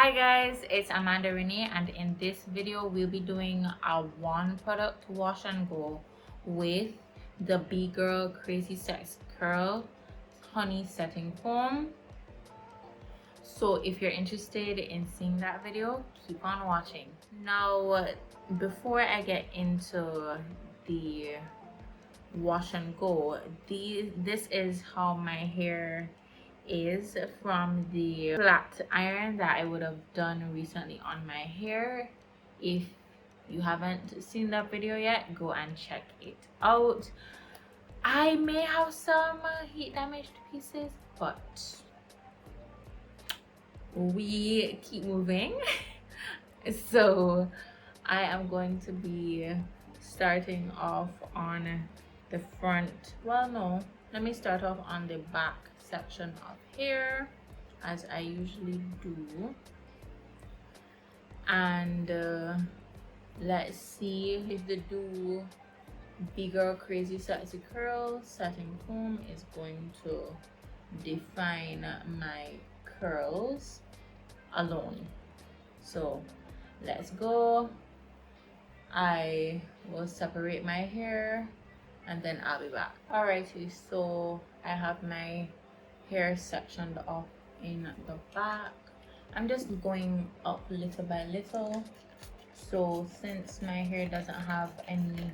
Hi guys, it's Amanda Renee, and in this video we'll be doing a one product wash and go with the B Girl Crazy Sex Curl Honey Setting Foam. So if you're interested in seeing that video, keep on watching. Now before I get into the wash and go, this is how my hair is from the flat iron that I would have done recently on my hair. If you haven't seen that video yet, go and check it out. I may have some heat damaged pieces, but we keep moving. So I am going to be starting off on the front. Well, no, let me start off on the back section of hair as I usually do, and let's see if the doux B Girl Crazy Sexy Curl Setting Foam is going to define my curls alone. So let's go. I will separate my hair and then I'll be back. Alrighty, so I have my hair sectioned off in the back. I'm just going up little by little. So since my hair doesn't have any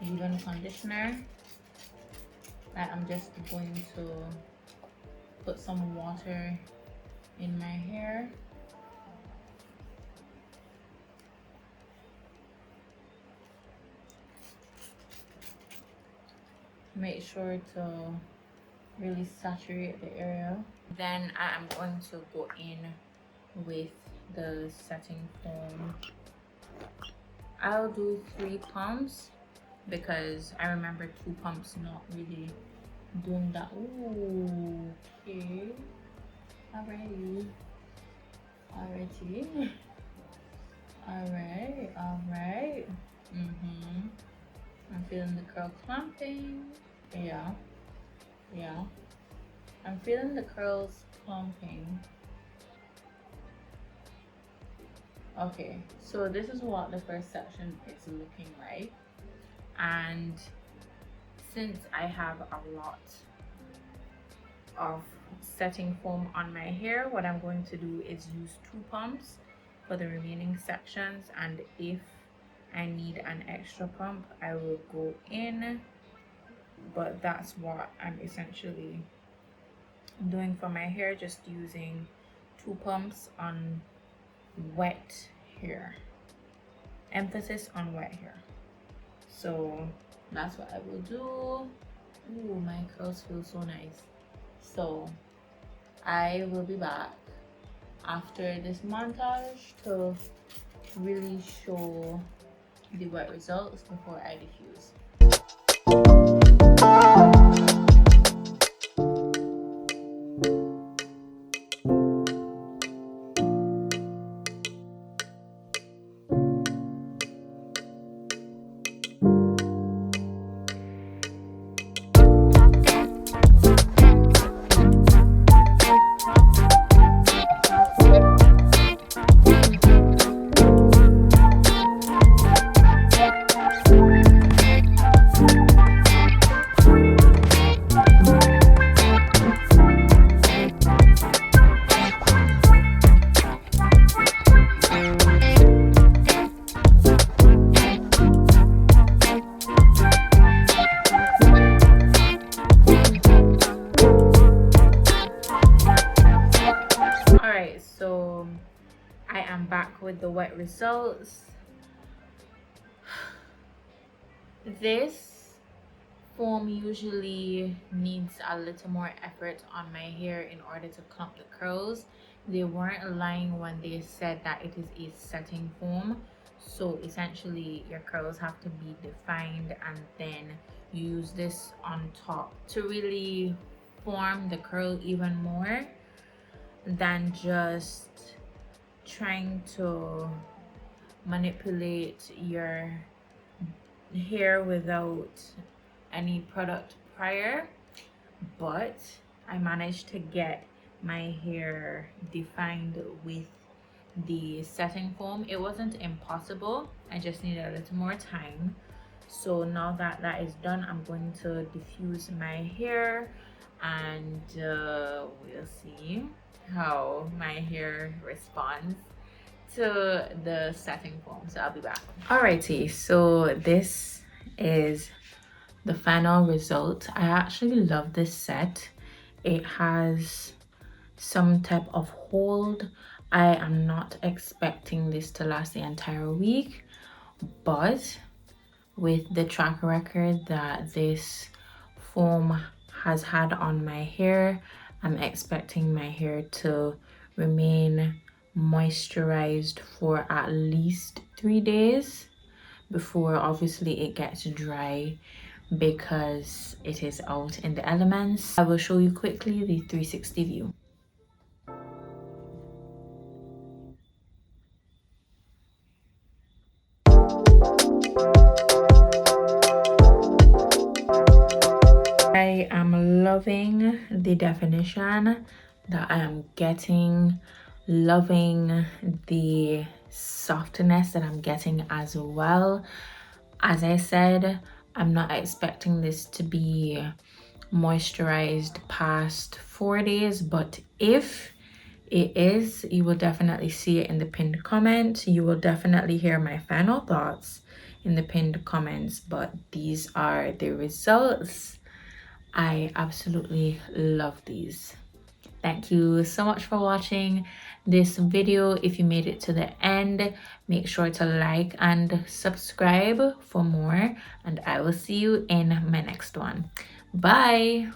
leave-in conditioner, I'm just going to put some water in my hair. Make sure to really saturate the area. Then I am going to go in with the setting foam. I'll do 3 pumps because I remember 2 pumps not really doing that. Ooh, okay. Alrighty. Alright. I'm feeling the curl clumping. Yeah. I'm feeling the curls clumping. Okay, so this is what the first section is looking like. And since I have a lot of setting foam on my hair, what I'm going to do is use 2 pumps for the remaining sections, and if I need an extra pump I will go in, but that's what I'm essentially doing for my hair, just using 2 pumps on wet hair, emphasis on wet hair. So that's what I will do. Ooh, my curls feel so nice. So I will be back after this montage to really show the wet results before I diffuse. Alright, so I am back with the wet results. This foam usually needs a little more effort on my hair in order to clump the curls. They weren't lying when they said that it is a setting foam. So essentially your curls have to be defined, and then you use this on top to really form the curl even more than just trying to manipulate your hair without any product prior. But I managed to get my hair defined with the setting foam. It wasn't impossible, I just needed a little more time. So now that that is done, I'm going to diffuse my hair, and we'll see how my hair responds to the setting foam. So I'll be back. Alrighty, so this is the final result. I actually love this set. It has some type of hold. I am not expecting this to last the entire week, but with the track record that this foam has had on my hair, I'm expecting my hair to remain moisturized for at least 3 days before obviously it gets dry, because it is out in the elements. I will show you quickly the 360 view. I am loving the definition that I am getting, loving the softness that I'm getting as well. As I said, I'm not expecting this to be moisturized past 4 days, but if it is, you will definitely see it in the pinned comment. You will definitely hear my final thoughts in the pinned comments, but these are the results. I absolutely love these. Thank you so much for watching this video. If you made it to the end, make sure to like and subscribe for more, and I will see you in my next one. Bye.